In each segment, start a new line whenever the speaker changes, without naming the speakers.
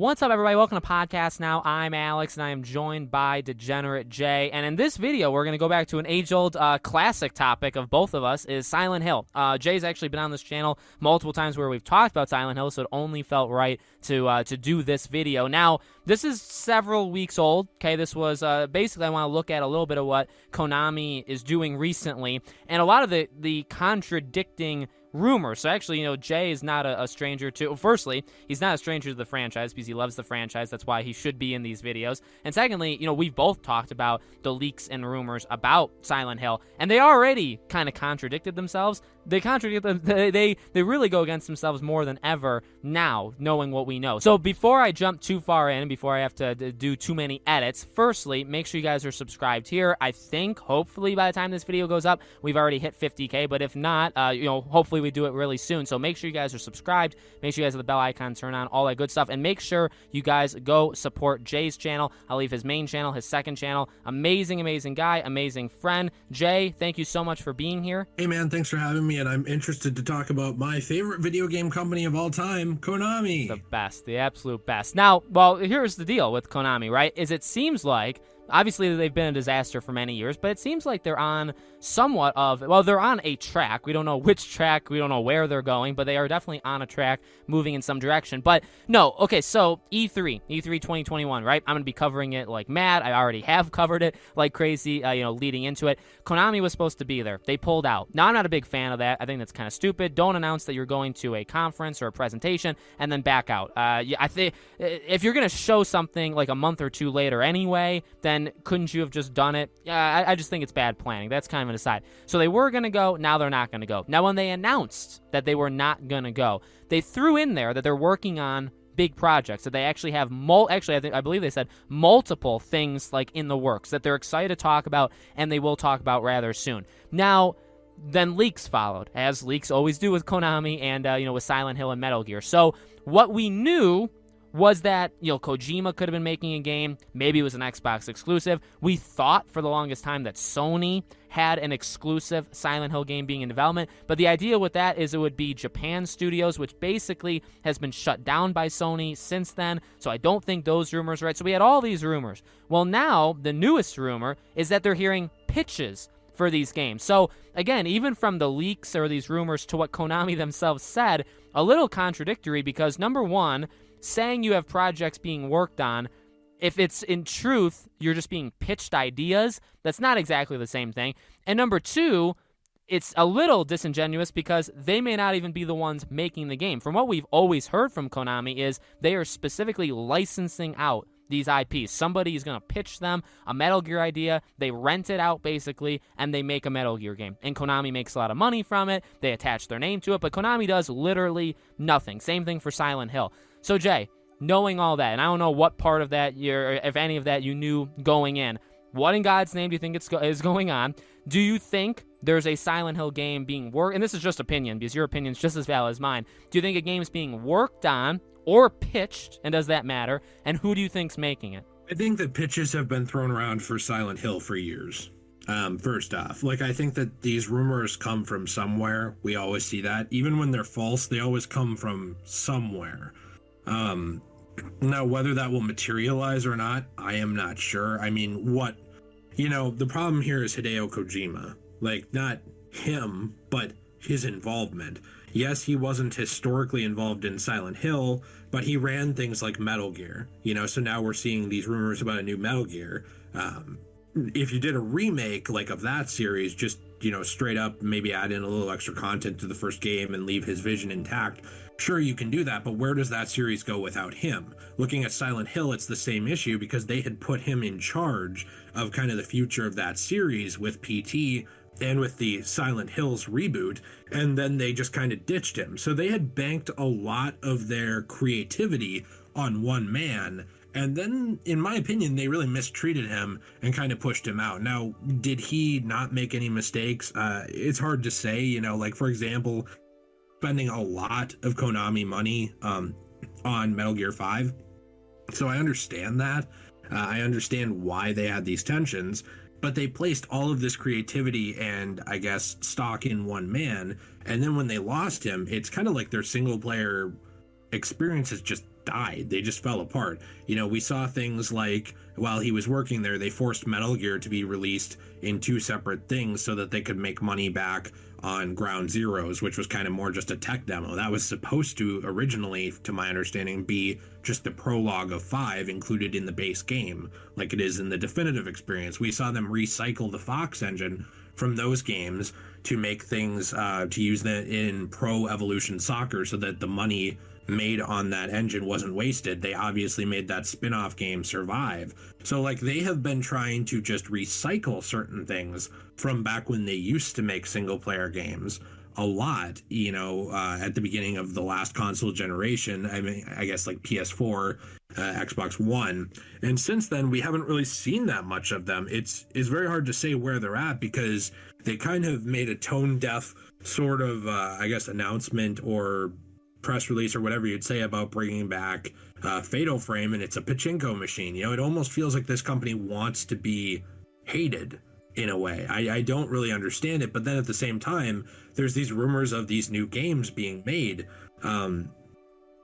What's up, everybody? Welcome to Podcast Now. I'm Alex, and I am joined by Degenerate Jay. And in this video, we're going to go back to an age-old classic topic of both of us, is Silent Hill. Jay's actually been on this channel multiple times where we've talked about Silent Hill, so it only felt right to do this video. Now, this is several weeks old. Okay, this was basically I want to look at a little bit of what Konami is doing recently, and a lot of the contradicting rumors. So actually, Jay is not a stranger to, firstly, he's not a stranger to the franchise because he loves the franchise. That's why he should be in these videos. And secondly, we've both talked about the leaks and rumors about Silent Hill, and they already kind of contradicted themselves. They contradict them. They really go against themselves more than ever now, knowing what we know. So before I jump too far in, before I have to do too many edits, firstly, make sure you guys are subscribed here. I think, hopefully, by the time this video goes up, we've already hit 50K, but if not, hopefully we do it really soon. So make sure you guys are subscribed. Make sure you guys have the bell icon turned on, all that good stuff, and make sure you guys go support Jay's channel. I'll leave his main channel, his second channel. Amazing guy, amazing friend. Jay, thank you so much for being here.
Hey man, thanks for having me, and I'm interested to talk about my favorite video game company of all time, Konami.
The best, the absolute best. Now, well, here's the deal with Konami, right? Is it seems like, obviously, they've been a disaster for many years, but it seems like they're on they're on a track. We don't know which track, we don't know where they're going, but they are definitely on a track moving in some direction. But no, okay, so E3 2021, right? I'm going to be covering it like mad. I already have covered it like crazy, leading into it. Konami was supposed to be there. They pulled out. Now, I'm not a big fan of that. I think that's kind of stupid. Don't announce that you're going to a conference or a presentation and then back out. I think if you're going to show something like a month or two later anyway, then couldn't you have just done it? I just think it's bad planning. That's kind of an aside. So they were going to go. Now they're not going to go. Now, when they announced that they were not going to go, they threw in there that they're working on big projects, that they actually have I believe they said multiple things like in the works that they're excited to talk about, and they will talk about rather soon. Now, then leaks followed, as leaks always do with Konami and with Silent Hill and Metal Gear. So what we knew was that, Kojima could have been making a game. Maybe it was an Xbox exclusive. We thought for the longest time that Sony had an exclusive Silent Hill game being in development. But the idea with that is it would be Japan Studios, which basically has been shut down by Sony since then. So I don't think those rumors are right. So we had all these rumors. Well, now the newest rumor is that they're hearing pitches for these games. So again, even from the leaks or these rumors to what Konami themselves said, a little contradictory, because number one, saying you have projects being worked on, if it's in truth, you're just being pitched ideas, that's not exactly the same thing. And number two, it's a little disingenuous because they may not even be the ones making the game. From what we've always heard from Konami is they are specifically licensing out these IPs. Somebody is going to pitch them a Metal Gear idea, they rent it out basically, and they make a Metal Gear game. And Konami makes a lot of money from it, they attach their name to it, but Konami does literally nothing. Same thing for Silent Hill. So Jay, knowing all that, and I don't know what part of that, if any of that you knew going in, what in God's name do you think is going on? Do you think there's a Silent Hill game being worked, and this is just opinion, because your opinion's just as valid as mine, do you think a game is being worked on or pitched, and does that matter? And who do you think's making it?
I think that pitches have been thrown around for Silent Hill for years. First off, I think that these rumors come from somewhere. We always see that. Even when they're false, they always come from somewhere. Now, whether that will materialize or not, I am not sure. I mean, the problem here is Hideo Kojima. Not him, but his involvement. Yes, he wasn't historically involved in Silent Hill, but he ran things like Metal Gear, so now we're seeing these rumors about a new Metal Gear. If you did a remake of that series, just, straight up maybe add in a little extra content to the first game and leave his vision intact, sure, you can do that, but where does that series go without him? Looking at Silent Hill, it's the same issue because they had put him in charge of kind of the future of that series with PT and with the Silent Hills reboot, and then they just kind of ditched him. So they had banked a lot of their creativity on one man, and then, in my opinion, they really mistreated him and kind of pushed him out. Now, did he not make any mistakes? It's hard to say, for example, spending a lot of Konami money on Metal Gear 5. So I understand that. I understand why they had these tensions, but they placed all of this creativity and, I guess, stock in one man. And then when they lost him, it's kind of like their single player experience has just died. They just fell apart. You know, we saw things like while he was working there, they forced Metal Gear to be released in two separate things so that they could make money back on Ground Zeroes, which was kind of more just a tech demo. That was supposed to originally, to my understanding, be just the prologue of 5 included in the base game, like it is in the definitive experience. We saw them recycle the Fox engine from those games to make things, to use that in Pro Evolution Soccer so that the money made on that engine wasn't wasted. They obviously made that spin-off game survive. So like they have been trying to just recycle certain things from back when they used to make single player games a lot, you know, at the beginning of the last console generation. I mean, I guess like PS4, Xbox One. And since then, we haven't really seen that much of them. It's very hard to say where they're at because they kind of made a tone deaf sort of, I guess, announcement or press release or whatever you'd say about bringing back Fatal Frame, and it's a pachinko machine. You know, it almost feels like this company wants to be hated in a way. I don't really understand it, but then at the same time, there's these rumors of these new games being made.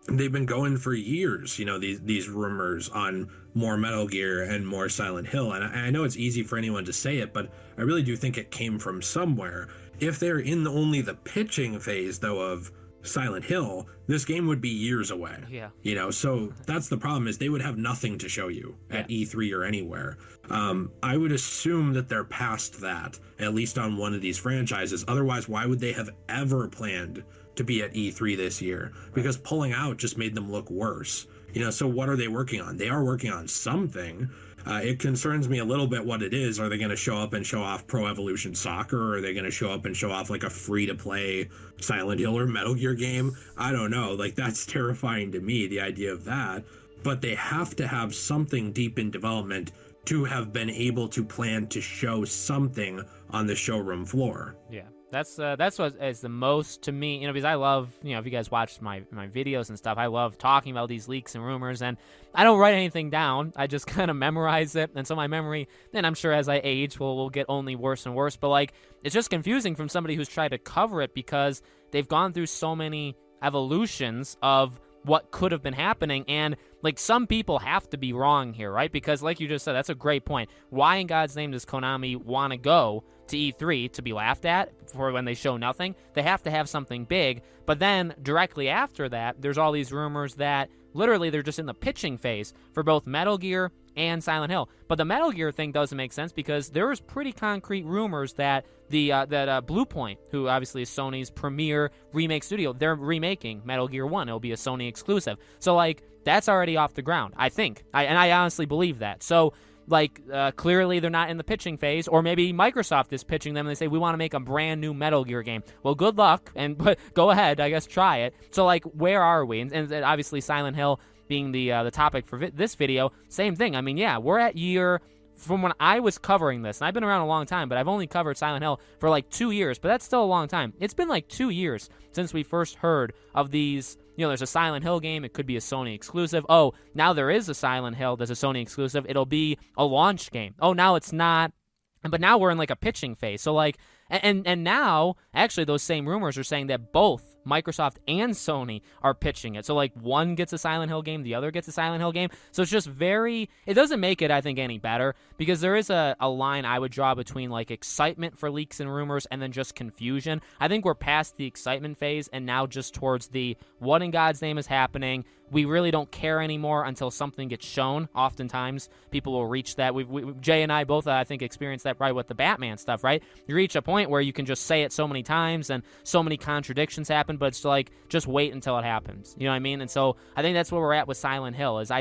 They've been going for years, you know, these rumors on more Metal Gear and more Silent Hill, and I know it's easy for anyone to say it, but I really do think it came from somewhere. If they're in only the pitching phase, though, of Silent Hill, this game would be years away.
Yeah.
You know, so that's the problem, is they would have nothing to show you at E3 or anywhere. I would assume that they're past that, at least on one of these franchises. Otherwise, why would they have ever planned to be at E3 this year? Because pulling out just made them look worse. You know, so what are they working on? They are working on something. It concerns me a little bit what it is. Are they going to show up and show off Pro Evolution Soccer? Or are they going to show up and show off like a free-to-play Silent Hill or Metal Gear game? I don't know. Like, that's terrifying to me, the idea of that. But they have to have something deep in development to have been able to plan to show something on the showroom floor.
Yeah. That's what is the most to me, you know, because I love, you know, if you guys watch my videos and stuff, I love talking about these leaks and rumors, and I don't write anything down. I just kind of memorize it, and so my memory, then I'm sure as I age, will get only worse and worse. But like, it's just confusing from somebody who's tried to cover it because they've gone through so many evolutions of what could have been happening, and like some people have to be wrong here, right? Because like you just said, that's a great point. Why in God's name does Konami want to go to E3 to be laughed at for when they show nothing? They have to have something big. But then directly after that, there's all these rumors that literally they're just in the pitching phase for both Metal Gear and Silent Hill. But the Metal Gear thing doesn't make sense because there was pretty concrete rumors that Blue Point, who obviously is Sony's premier remake studio, they're remaking Metal Gear 1. It'll be a Sony exclusive. So like, that's already off the ground, I think. I honestly believe that. So like, clearly they're not in the pitching phase, or maybe Microsoft is pitching them and they say, we want to make a brand new Metal Gear game. Well, good luck, but go ahead, I guess, try it. So like, where are we? And obviously Silent Hill being the topic for this video, same thing. I mean, yeah, we're at year, from when I was covering this, and I've been around a long time, but I've only covered Silent Hill for like 2 years, but that's still a long time. It's been like 2 years since we first heard of these. You know, there's a Silent Hill game. It could be a Sony exclusive. Oh, now there is a Silent Hill that's a Sony exclusive. It'll be a launch game. Oh, now it's not. But now we're in like a pitching phase. So like, and now actually those same rumors are saying that both Microsoft and Sony are pitching it. So like, one gets a Silent Hill game, the other gets a Silent Hill game. So it's just it doesn't make it, I think, any better, because there is a line I would draw between like excitement for leaks and rumors and then just confusion. I think we're past the excitement phase and now just towards the what in God's name is happening. We really don't care anymore until something gets shown. Oftentimes, people will reach that. Jay and I both, I think, experienced that probably with the Batman stuff, right? You reach a point where you can just say it so many times and so many contradictions happen, but it's like, just wait until it happens. You know what I mean? And so I think that's where we're at with Silent Hill, is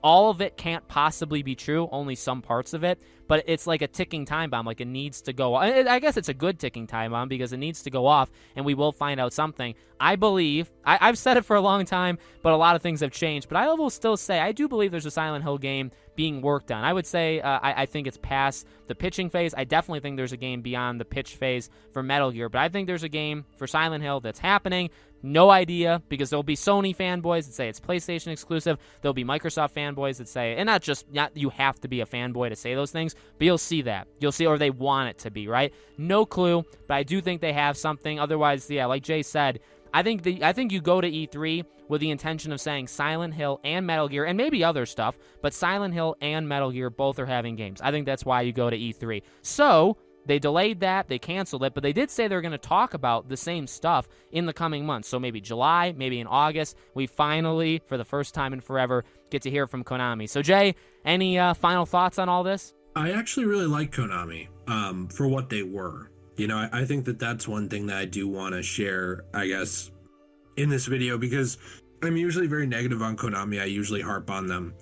all of it can't possibly be true, only some parts of it, but it's like a ticking time bomb. Like, it needs to go. I guess it's a good ticking time bomb because it needs to go off, and we will find out something. I believe, I've said it for a long time, but a lot of things have changed, but I will still say, I do believe there's a Silent Hill game being worked on. I would say, I think it's past the pitching phase. I definitely think there's a game beyond the pitch phase for Metal Gear, but I think there's a game for Silent Hill that's happening. No idea, because there'll be Sony fanboys that say it's PlayStation exclusive. There'll be Microsoft fanboys that say, and not you have to be a fanboy to say those things, but you'll see that. You'll see, or they want it to be, right? No clue, but I do think they have something. Otherwise, yeah, like Jay said, I think you go to E3 with the intention of saying Silent Hill and Metal Gear, and maybe other stuff, but Silent Hill and Metal Gear both are having games. I think that's why you go to E3. So they delayed that, they canceled it, but they did say they're going to talk about the same stuff in the coming months. So maybe July, maybe in August, we finally, for the first time in forever, get to hear from Konami. So Jay, any final thoughts on all this?
I actually really like Konami for what they were. You know, I think that that's one thing that I do want to share, I guess, in this video, because I'm usually very negative on Konami. I usually harp on them.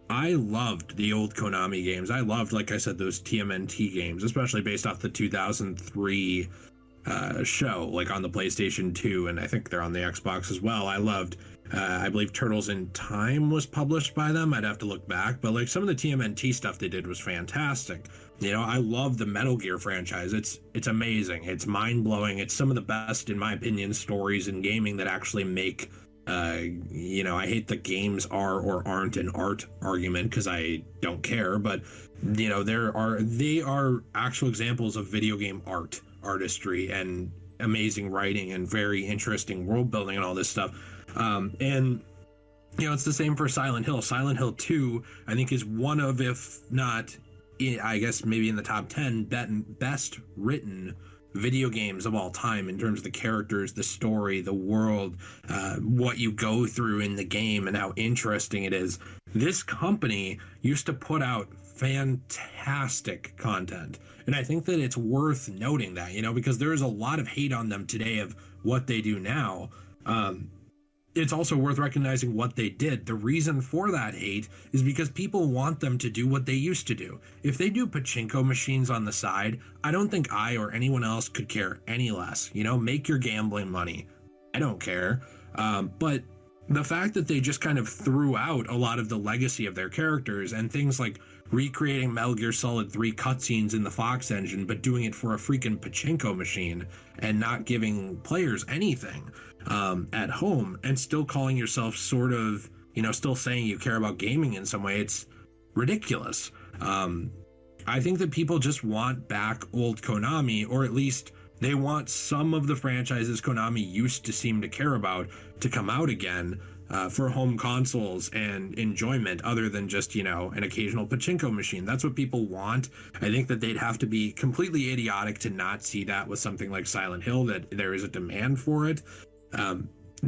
I loved the old Konami games. I loved, like I said, those TMNT games, especially based off the 2003 show, like on the PlayStation 2, and I think they're on the Xbox as well. I loved, I believe Turtles in Time was published by them. I'd have to look back, but like some of the TMNT stuff they did was fantastic. You know, I love the Metal Gear franchise. It's amazing. It's mind-blowing. It's some of the best, in my opinion, stories in gaming that actually make you know, I hate the games are or aren't an art argument because I don't care, but you know, they are actual examples of video game artistry and amazing writing and very interesting world building and all this stuff. And you know, it's the same for Silent Hill. Silent Hill 2, I think, is one of, if not, I guess maybe in the top 10 best written video games of all time in terms of the characters, the story, the world, what you go through in the game and how interesting it is. This company used to put out fantastic content, and I think that it's worth noting that, you know, because there is a lot of hate on them today of what they do now. It's also worth recognizing what they did. The reason for that hate is because people want them to do what they used to do. If they do pachinko machines on the side, I don't think I or anyone else could care any less. You know, make your gambling money. I don't care. But the fact that they just kind of threw out a lot of the legacy of their characters and things like recreating Metal Gear Solid 3 cutscenes in the Fox engine, but doing it for a freaking pachinko machine and not giving players anything at home, and still calling yourself sort of, you know, still saying you care about gaming in some way, it's ridiculous. I think that people just want back old Konami, or at least they want some of the franchises Konami used to seem to care about to come out again for home consoles and enjoyment, other than just, you know, an occasional pachinko machine. That's what people want. I think that they'd have to be completely idiotic to not see that with something like Silent Hill, that there is a demand for it.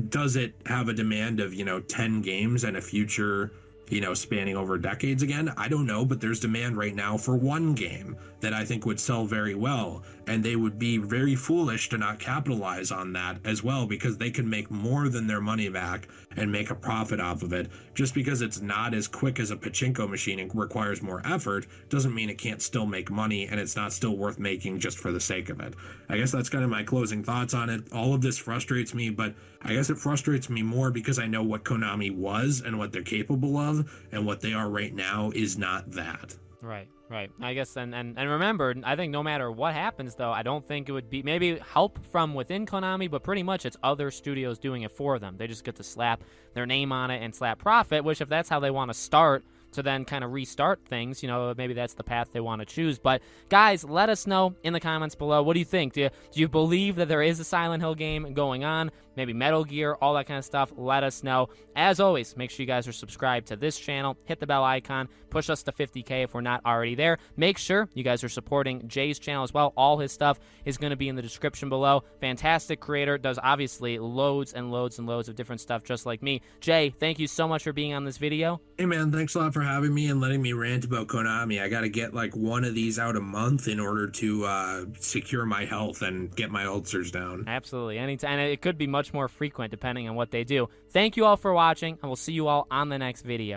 Does it have a demand of, you know, 10 games and a future, you know, spanning over decades again? I don't know, but there's demand right now for one game that I think would sell very well, and they would be very foolish to not capitalize on that as well, because they can make more than their money back and make a profit off of it. Just because it's not as quick as a pachinko machine and requires more effort doesn't mean it can't still make money, and it's not still worth making just for the sake of it. I guess that's kind of my closing thoughts on it. All of this frustrates me, but I guess it frustrates me more because I know what Konami was and what they're capable of, and what they are right now is not that.
Right. I guess, and remember, I think no matter what happens, though, I don't think it would be maybe help from within Konami, but pretty much it's other studios doing it for them. They just get to slap their name on it and slap profit, which if that's how they want to start to then kind of restart things, you know, maybe that's the path they want to choose. But guys, let us know in the comments below. What do you think? Do you believe that there is a Silent Hill game going on? Maybe Metal Gear, all that kind of stuff. Let us know. As always, make sure you guys are subscribed to this channel. Hit the bell icon. Push us to 50K if we're not already there. Make sure you guys are supporting Jay's channel as well. All his stuff is going to be in the description below. Fantastic creator. Does obviously loads and loads and loads of different stuff just like me. Jay, thank you so much for being on this video.
Hey man, thanks a lot for having me and letting me rant about Konami. I got to get like one of these out a month in order to secure my health and get my ulcers down.
Absolutely. Anytime. And it could be much more frequent depending on what they do. Thank you all for watching, and we'll see you all on the next video.